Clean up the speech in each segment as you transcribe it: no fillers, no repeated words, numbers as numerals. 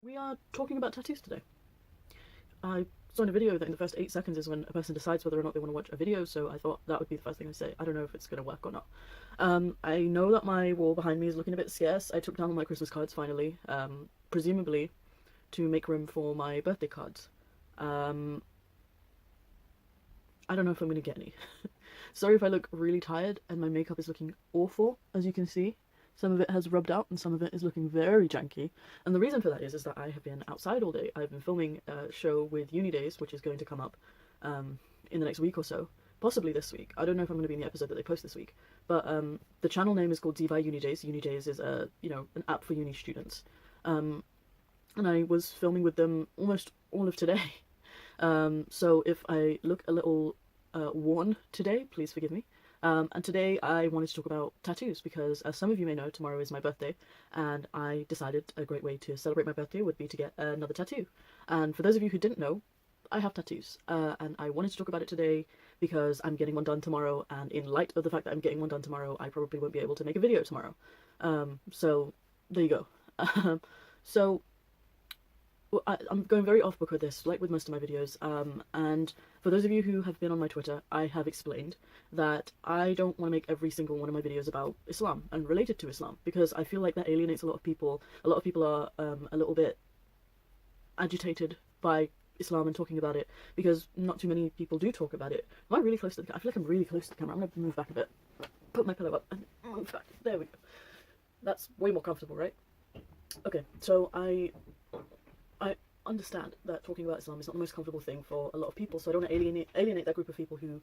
We are talking about tattoos today. I saw in a video that in the first 8 seconds is when a person decides whether or not they want to watch a video, so I thought that would be the first thing I say. I don't know if it's going to work or not. I know that my wall behind me is looking a bit scarce. I took down all my Christmas cards finally, presumably to make room for my birthday cards. I don't know if I'm going to get any. Sorry if I look really tired and my makeup is looking awful, as you can see. Some of it has rubbed out and some of it is looking very janky. And the reason for that is that I have been outside all day. I've been filming a show with Unidays, which is going to come up in the next week or so. Possibly this week. I don't know if I'm going to be in the episode that they post this week. But the channel name is called Zibai Unidays. Unidays is an app for uni students. And I was filming with them almost all of today. So if I look a little worn today, please forgive me. And today I wanted to talk about tattoos because, as some of you may know, tomorrow is my birthday, and I decided a great way to celebrate my birthday would be to get another tattoo. And for those of you who didn't know, I have tattoos, and I wanted to talk about it today because I'm getting one done tomorrow, and in light of the fact that I'm getting one done tomorrow, I probably won't be able to make a video tomorrow. So there you go. So I'm going very off book with this, like with most of my videos, and for those of you who have been on my Twitter, I have explained that I don't want to make every single one of my videos about Islam and related to Islam, because I feel like that alienates a lot of people. A lot of people are a little bit agitated by Islam and talking about it, because not too many people do talk about it. Am I really close to the camera? I feel like I'm really close to the camera. I'm going to move back a bit. Put my pillow up and move back. There we go. That's way more comfortable, right? Okay, so I understand that talking about Islam is not the most comfortable thing for a lot of people, so I don't want to alienate that group of people who,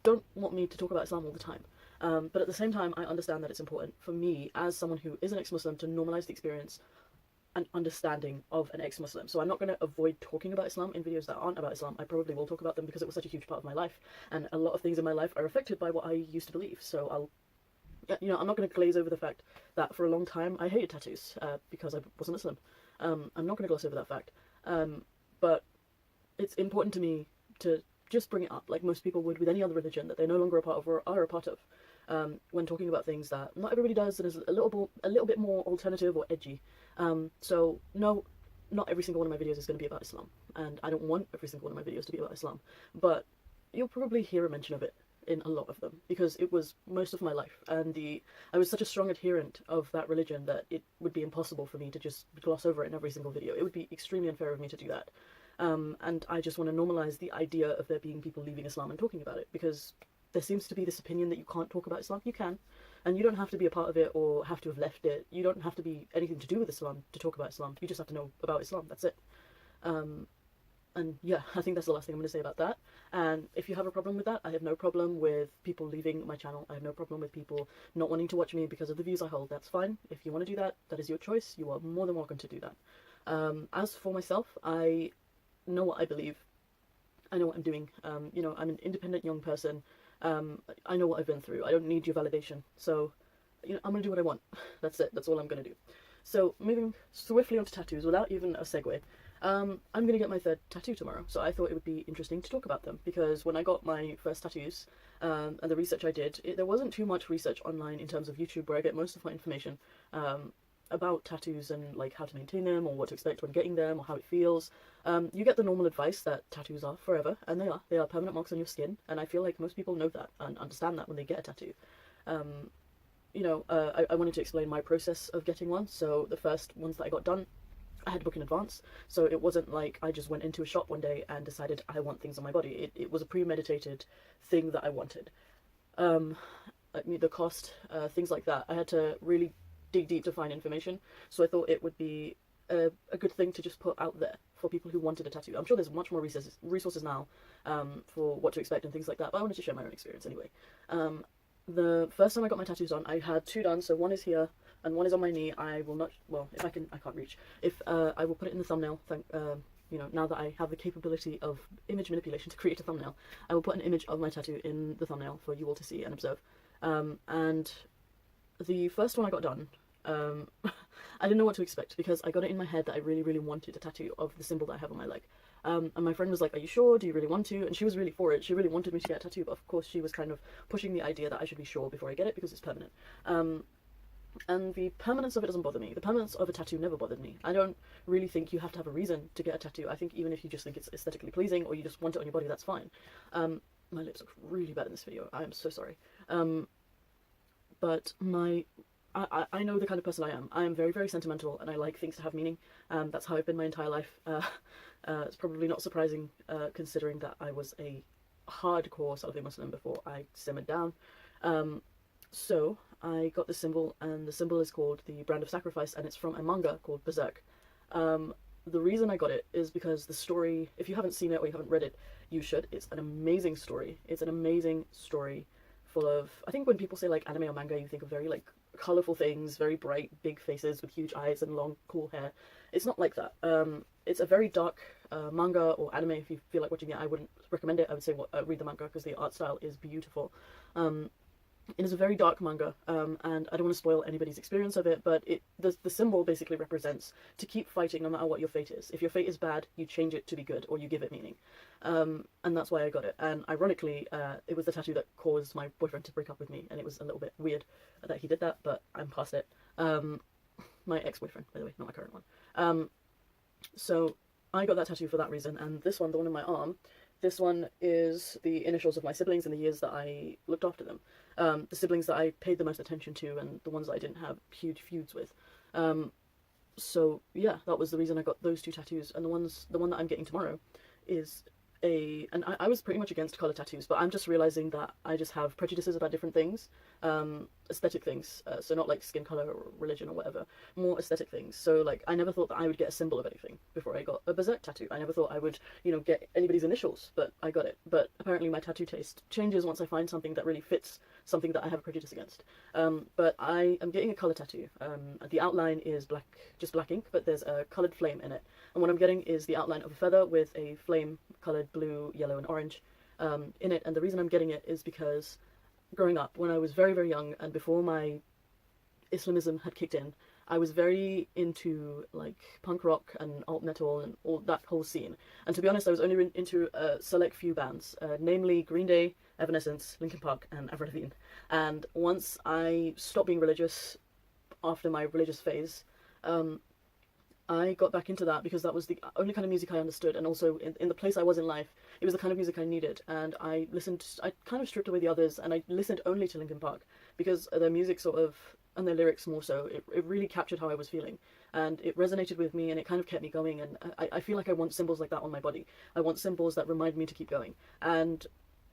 don't want me to talk about Islam all the time. But at the same time, I understand that it's important for me, as someone who is an ex-Muslim, to normalize the experience and understanding of an ex-Muslim. So I'm not going to avoid talking about Islam in videos that aren't about Islam. I probably will talk about them because it was such a huge part of my life, and a lot of things in my life are affected by what I used to believe. So I'm not going to glaze over the fact that for a long time I hated tattoos because I was a Muslim. I'm not going to gloss over that fact. But it's important to me to just bring it up, like most people would with any other religion that they're no longer a part of or are a part of, when talking about things that not everybody does and is a little bit more alternative or edgy. So no, not every single one of my videos is going to be about Islam, and I don't want every single one of my videos to be about Islam, but you'll probably hear a mention of it in a lot of them, because it was most of my life, and I was such a strong adherent of that religion that it would be impossible for me to just gloss over it in every single video. It would be extremely unfair of me to do that. And I just want to normalize the idea of there being people leaving Islam and talking about it, because there seems to be this opinion that you can't talk about Islam. You can, and you don't have to be a part of it or have to have left it. You don't have to be anything to do with Islam to talk about Islam. You just have to know about Islam. That's it. And yeah, I think that's the last thing I'm going to say about that. And if you have a problem with that, I have no problem with people leaving my channel. I have no problem with people not wanting to watch me because of the views I hold. That's fine. If you want to do that, that is your choice. You are more than welcome to do that. As for myself, I know what I believe. I know what I'm doing. I'm an independent young person. I know what I've been through. I don't need your validation. So, I'm going to do what I want. That's it. That's all I'm going to do. So, moving swiftly onto tattoos without even a segue. I'm going to get my third tattoo tomorrow, so I thought it would be interesting to talk about them, because when I got my first tattoos, and the research I did, there wasn't too much research online in terms of YouTube, where I get most of my information about tattoos and like how to maintain them or what to expect when getting them or how it feels. You get the normal advice that tattoos are forever, and they are permanent marks on your skin, and I feel like most people know that and understand that when they get a tattoo. I wanted to explain my process of getting one. So the first ones that I got done, I had to book in advance, so it wasn't like I just went into a shop one day and decided I want things on my body. It was a premeditated thing that I wanted. The cost, things like that, I had to really dig deep to find information, so I thought it would be a good thing to just put out there for people who wanted a tattoo. I'm sure there's much more resources now for what to expect and things like that, but I wanted to share my own experience anyway. The first time I got my tattoos on, I had two done, so one is here and one is on my knee. I will not, well, if I can, I can't reach. If I will put it in the thumbnail, now that I have the capability of image manipulation to create a thumbnail, I will put an image of my tattoo in the thumbnail for you all to see and observe. And the first one I got done, I didn't know what to expect, because I got it in my head that I really, really wanted a tattoo of the symbol that I have on my leg. And my friend was like, "Are you sure? Do you really want to?" And she was really for it. She really wanted me to get a tattoo, but of course she was kind of pushing the idea that I should be sure before I get it because it's permanent. And the permanence of it doesn't bother me. The permanence of a tattoo never bothered me. I don't really think you have to have a reason to get a tattoo. I think even if you just think it's aesthetically pleasing or you just want it on your body, that's fine. My lips look really bad in this video. I am so sorry. But I know the kind of person I am. I am very, very sentimental, and I like things to have meaning. That's how I've been my entire life. It's probably not surprising, considering that I was a hardcore Salafi Muslim before I simmered down. So I got this symbol, and the symbol is called the Brand of Sacrifice, and it's from a manga called Berserk. The reason I got it is because the story, if you haven't seen it or you haven't read it, you should. It's an amazing story. It's an amazing story full of, I think when people say like anime or manga, you think of very like colorful things, very bright, big faces with huge eyes and long, cool hair. It's not like that. It's a very dark manga or anime. If you feel like watching it, I wouldn't recommend it. I would say read the manga because the art style is beautiful. It is a very dark manga, and I don't want to spoil anybody's experience of it, but the symbol basically represents to keep fighting no matter what your fate is. If your fate is bad, you change it to be good, or you give it meaning. And that's why I got it. And ironically, it was the tattoo that caused my boyfriend to break up with me, and it was a little bit weird that he did that, but I'm past it. My ex-boyfriend, by the way, not my current one. So I got that tattoo for that reason, and this one, the one in my arm, this one is the initials of my siblings in the years that I looked after them. The siblings that I paid the most attention to and the ones that I didn't have huge feuds with. So yeah, that was the reason I got those two tattoos. And the one that I'm getting tomorrow is and I was pretty much against colour tattoos, but I'm just realising that I just have prejudices about different things, aesthetic things, so not like skin colour or religion or whatever, more aesthetic things. So like, I never thought that I would get a symbol of anything before I got a Berserk tattoo. I never thought I would, you know, get anybody's initials, but I got it. But apparently my tattoo taste changes once I find something that really fits something that I have a prejudice against. But I am getting a colour tattoo. The outline is black, just black ink, but there's a coloured flame in it. And what I'm getting is the outline of a feather with a flame coloured blue, yellow and orange in it. And the reason I'm getting it is because growing up, when I was very, very young and before my Islamism had kicked in, I was very into like punk rock and alt metal and all that whole scene. And to be honest, I was only into a select few bands, namely Green Day, Evanescence, Linkin Park and Avril Lavigne. And once I stopped being religious after my religious phase, I got back into that because that was the only kind of music I understood, and also in the place I was in life, it was the kind of music I needed. And I kind of stripped away the others, and I listened only to Linkin Park because their music sort of, and their lyrics more so, it really captured how I was feeling, and it resonated with me, and it kind of kept me going. And I feel like I want symbols like that on my body. I want symbols that remind me to keep going. And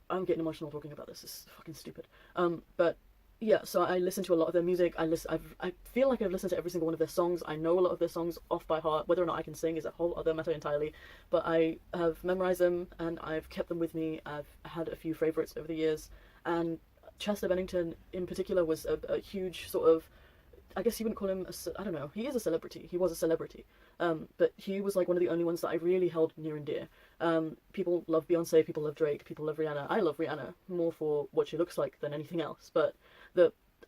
I'm getting emotional talking about this. It's fucking stupid. But yeah, so I listen to a lot of their music. I feel like I've listened to every single one of their songs. I know a lot of their songs off by heart. Whether or not I can sing is a whole other matter entirely. But I have memorized them and I've kept them with me. I've had a few favourites over the years. And Chester Bennington in particular was a huge sort of, I guess you wouldn't call him I don't know, he is a celebrity. He was a celebrity. But he was like one of the only ones that I really held near and dear. People love Beyonce, people love Drake, people love Rihanna. I love Rihanna more for what she looks like than anything else. But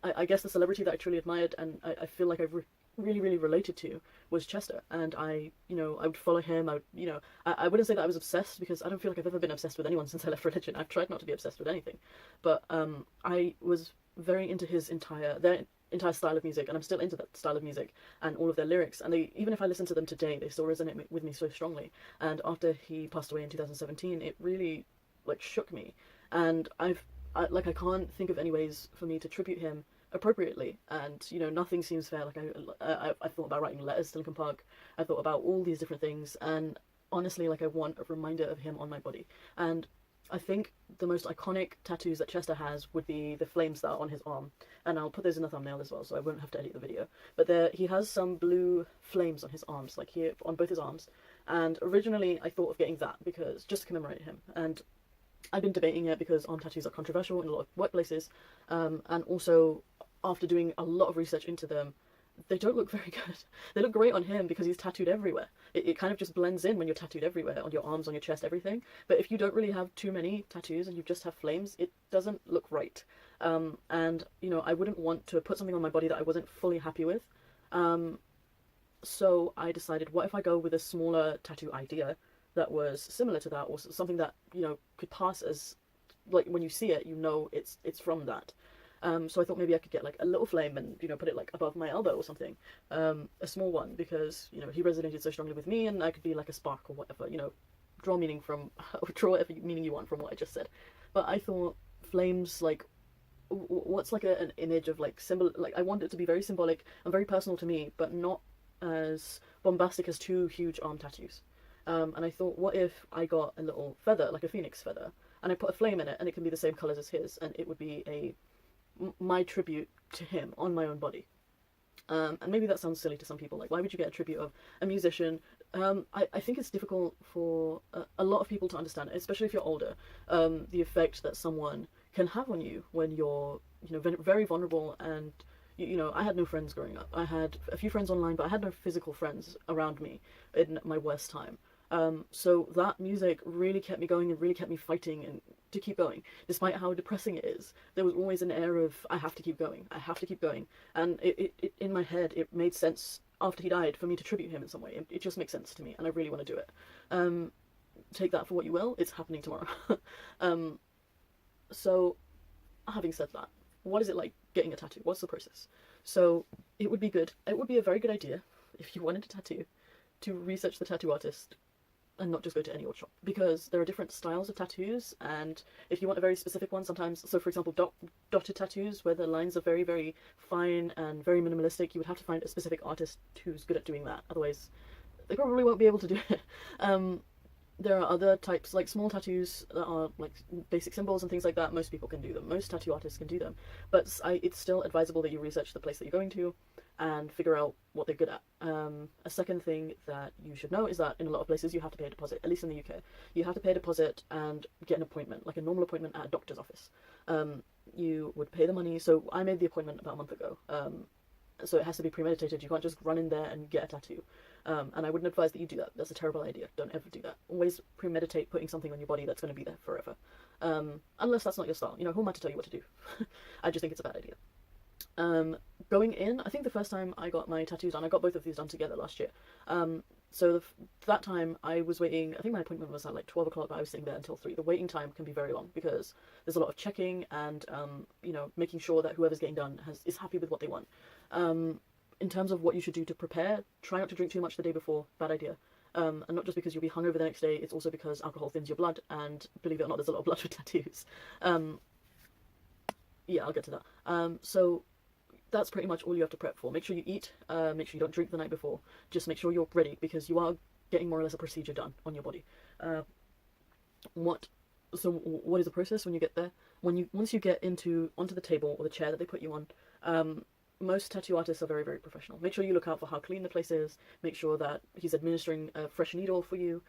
I guess the celebrity that I truly admired and I feel like I've really, really related to was Chester. And I would follow him. I wouldn't say that I was obsessed because I don't feel like I've ever been obsessed with anyone since I left religion. I've tried not to be obsessed with anything. But I was very into their entire style of music, and I'm still into that style of music and all of their lyrics, and even if I listen to them today, they still resonate with me so strongly. And after he passed away in 2017, it really like shook me, and I can't think of any ways for me to tribute him appropriately. And nothing seems fair. Like I thought about writing letters to Linkin Park. I thought about all these different things, and honestly, like, I want a reminder of him on my body. And I think the most iconic tattoos that Chester has would be the flames that are on his arm, and I'll put those in the thumbnail as well, so I won't have to edit the video. But he has some blue flames on his arms, like here on both his arms. And originally I thought of getting that because just to commemorate him. And I've been debating it because arm tattoos are controversial in a lot of workplaces, and also after doing a lot of research into them, they don't look very good. They look great on him because he's tattooed everywhere. It kind of just blends in when you're tattooed everywhere, on your arms, on your chest, everything. But if you don't really have too many tattoos and you just have flames, it doesn't look right. And I wouldn't want to put something on my body that I wasn't fully happy with. So I decided, what if I go with a smaller tattoo idea that was similar to that, or something that could pass as, like, when you see it, it's from that. So I thought maybe I could get like a little flame and, you know, put it like above my elbow or something, a small one, because, you know, he resonated so strongly with me, and I could be like a spark or whatever, you know, draw meaning from, draw whatever meaning you want from what I just said. But I thought flames, like, what's like an image of like symbol, like I want it to be very symbolic and very personal to me, but not as bombastic as two huge arm tattoos. And I thought, what if I got a little feather, like a phoenix feather, and I put a flame in it, and it can be the same colors as his, and it would be my tribute to him on my own body. And maybe that sounds silly to some people. Like, why would you get a tribute of a musician? I think it's difficult for a lot of people to understand, especially if you're older, the effect that someone can have on you when you're, you know, very vulnerable. And you know, I had no friends growing up. I had a few friends online, but I had no physical friends around me in my worst time. So that music really kept me going and really kept me fighting and to keep going, despite how depressing it is. There was always an air of I have to keep going, I have to keep going, and it in my head it made sense after he died for me to tribute him in some way. It just makes sense to me, and I really want to do it. Take that for what you will. It's happening tomorrow. So, having said that, what is it like getting a tattoo? What's the process? So it would be good. It would be a very good idea if you wanted a tattoo to research the tattoo artist and not just go to any old shop, because there are different styles of tattoos, and if you want a very specific one, sometimes, so for example, dotted tattoos where the lines are very, very fine and very minimalistic, you would have to find a specific artist who's good at doing that, otherwise they probably won't be able to do it. There are other types, like small tattoos that are like basic symbols and things like that. Most people can do them. Most tattoo artists can do them. But it's still advisable that you research the place that you're going to and figure out what they're good at. A second thing that you should know is that in a lot of places you have to pay a deposit, at least in the UK. You have to pay a deposit and get an appointment, like a normal appointment at a doctor's office. You would pay the money. So I made the appointment about a month ago. So it has to be premeditated. You can't just run in there and get a tattoo. And I wouldn't advise that you do that. That's a terrible idea. Don't ever do that. Always premeditate putting something on your body that's going to be there forever. Unless that's not your style. You know, who am I to tell you what to do? I just think it's a bad idea. Going in, I think the first time I got my tattoos done, I got both of these done together last year. So that time I was waiting, I think my appointment was at like 12 o'clock, but I was sitting there until 3. The waiting time can be very long because there's a lot of checking and, you know, making sure that whoever's getting done is happy with what they want. In terms of what you should do to prepare, try not to drink too much the day before. Bad idea. And not just because you'll be hungover the next day, it's also because alcohol thins your blood, and believe it or not, there's a lot of blood with tattoos. Yeah, I'll get to that. So that's pretty much all you have to prep for. Make sure you eat, make sure you don't drink the night before. Just make sure you're ready, because you are getting more or less a procedure done on your body. What is the process when you get there? Once you get onto the table or the chair that they put you on, most tattoo artists are very, very professional. Make sure you look out for how clean the place is. Make sure that he's administering a fresh needle for you.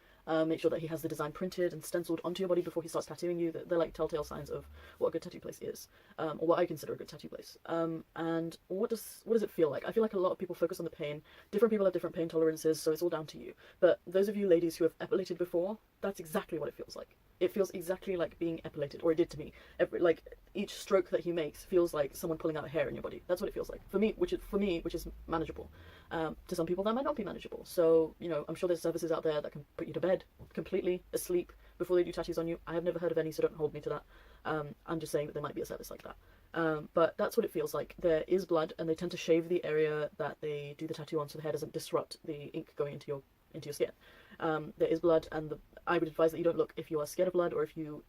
Make sure that he has the design printed and stenciled onto your body before he starts tattooing you. They're like telltale signs of what a good tattoo place is, or what I consider a good tattoo place. And what does it feel like? I feel like a lot of people focus on the pain. Different people have different pain tolerances, so it's all down to you. But those of you ladies who have epilated before, that's exactly what it feels like. It feels exactly like being epilated, or it did to me. Like each stroke that he makes feels like someone pulling out a hair in your body. That's what it feels like for me, which is manageable. To some people that might not be manageable. So, you know, I'm sure there's services out there that can put you to bed completely asleep before they do tattoos on you. I have never heard of any, so don't hold me to that. I'm just saying that there might be a service like that. But that's what it feels like. There is blood, and they tend to shave the area that they do the tattoo on so the hair doesn't disrupt the ink going into your skin. There is blood, and I would advise that you don't look if you are scared of blood, or if you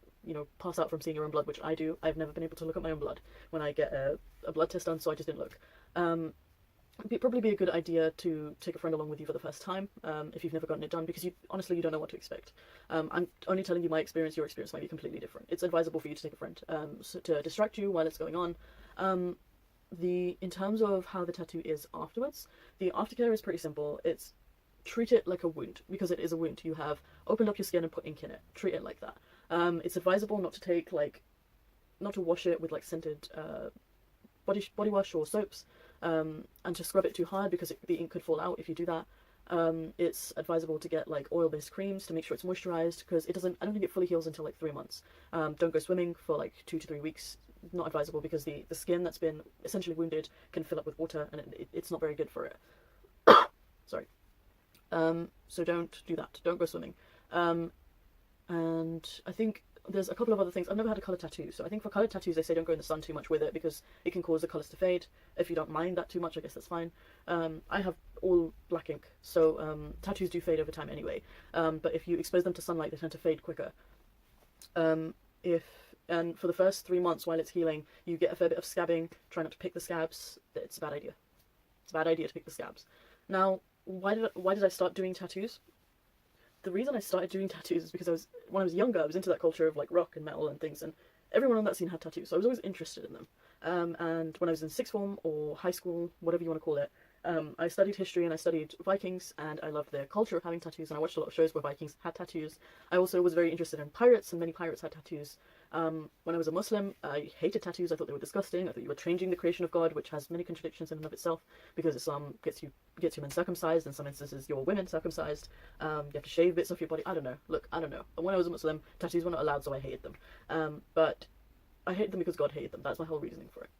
pass out from seeing your own blood, which I do. I've never been able to look at my own blood when I get a blood test done, so I just didn't look. It'd probably be a good idea to take a friend along with you for the first time, if you've never gotten it done, because honestly you don't know what to expect. I'm only telling you my experience. Your experience might be completely different. It's advisable for you to take a friend to distract you while it's going on. In terms of how the tattoo is afterwards, the aftercare is pretty simple. It's treat it like a wound, because it is a wound. You have opened up your skin and put ink in it. Treat it like that. It's advisable not to wash it with like scented body wash or soaps, and to scrub it too hard, because the ink could fall out if you do that. It's advisable to get like oil-based creams to make sure it's moisturized, because I don't think it fully heals until like 3 months. Don't go swimming for like 2 to 3 weeks. Not advisable, because the skin that's been essentially wounded can fill up with water, and it's not very good for it. Sorry. So don't do that. Don't go swimming. And I think there's a couple of other things. I've never had a colour tattoo, so I think for coloured tattoos they say don't go in the sun too much with it because it can cause the colours to fade. If you don't mind that too much, I guess that's fine. I have all black ink, so tattoos do fade over time anyway. But if you expose them to sunlight, they tend to fade quicker. And for the first 3 months while it's healing, you get a fair bit of scabbing. Try not to pick the scabs. It's a bad idea. It's a bad idea to pick the scabs. Now, why did I start doing tattoos? The reason I started doing tattoos is because when I was younger, I was into that culture of like rock and metal and things, and everyone on that scene had tattoos, so I was always interested in them. And when I was in sixth form or high school, whatever you want to call it, I studied history and I studied Vikings, and I loved their culture of having tattoos, and I watched a lot of shows where Vikings had tattoos. I also was very interested in pirates, and many pirates had tattoos. When I was a Muslim, I hated tattoos. I thought they were disgusting. I thought you were changing the creation of God, which has many contradictions in and of itself, because Islam gets you men circumcised, in some instances your women circumcised. You have to shave bits off your body. I don't know. Look, I don't know. When I was a Muslim, tattoos were not allowed, so I hated them. But I hated them because God hated them. That's my whole reasoning for it.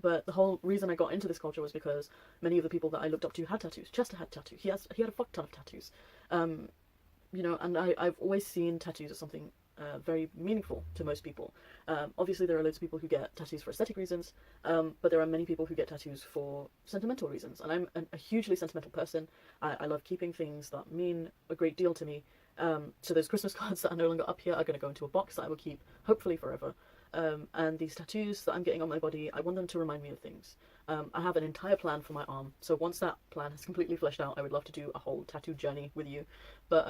But the whole reason I got into this culture was because many of the people that I looked up to had tattoos. Chester had tattoos. He had a fuck ton of tattoos. You know, and I've always seen tattoos as something very meaningful to most people. Obviously there are loads of people who get tattoos for aesthetic reasons, but there are many people who get tattoos for sentimental reasons, and I'm a hugely sentimental person. I love keeping things that mean a great deal to me. So those Christmas cards that are no longer up here are going to go into a box that I will keep, hopefully forever. And these tattoos that I'm getting on my body, I want them to remind me of things. I have an entire plan for my arm, so once that plan is completely fleshed out, I would love to do a whole tattoo journey with you. But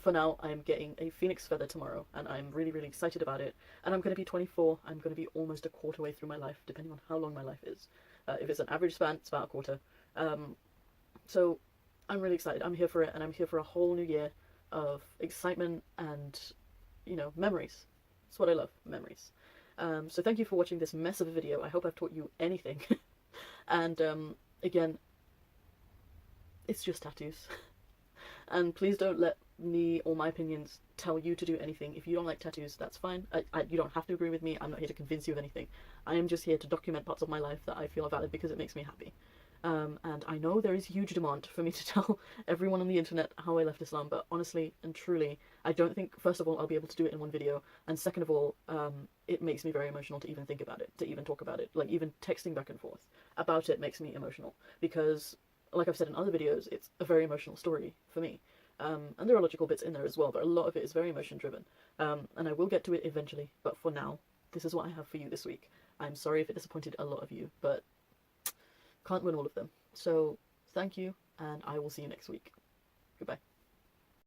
for now, I'm getting a phoenix feather tomorrow, and I'm really, really excited about it. And I'm going to be 24. I'm going to be almost a quarter way through my life, depending on how long my life is. If it's an average span, it's about a quarter. So I'm really excited. I'm here for it, and I'm here for a whole new year of excitement and, you know, memories. That's what I love, memories. So thank you for watching this mess of a video. I hope I've taught you anything. And again, it's just tattoos. And please don't let me or my opinions tell you to do anything. If you don't like tattoos, that's fine. You don't have to agree with me. I'm not here to convince you of anything. I am just here to document parts of my life that I feel are valid because it makes me happy. And I know there is huge demand for me to tell everyone on the internet how I left Islam, but honestly and truly, I don't think, first of all, I'll be able to do it in one video, and second of all, it makes me very emotional to even think about it, to even talk about it. Like, even texting back and forth about it makes me emotional, because, like I've said in other videos, it's a very emotional story for me. And there are logical bits in there as well, but a lot of it is very emotion driven. And I will get to it eventually, but for now, this is what I have for you this week. I'm sorry if it disappointed a lot of you, but can't win all of them. So thank you, and I will see you next week. Goodbye.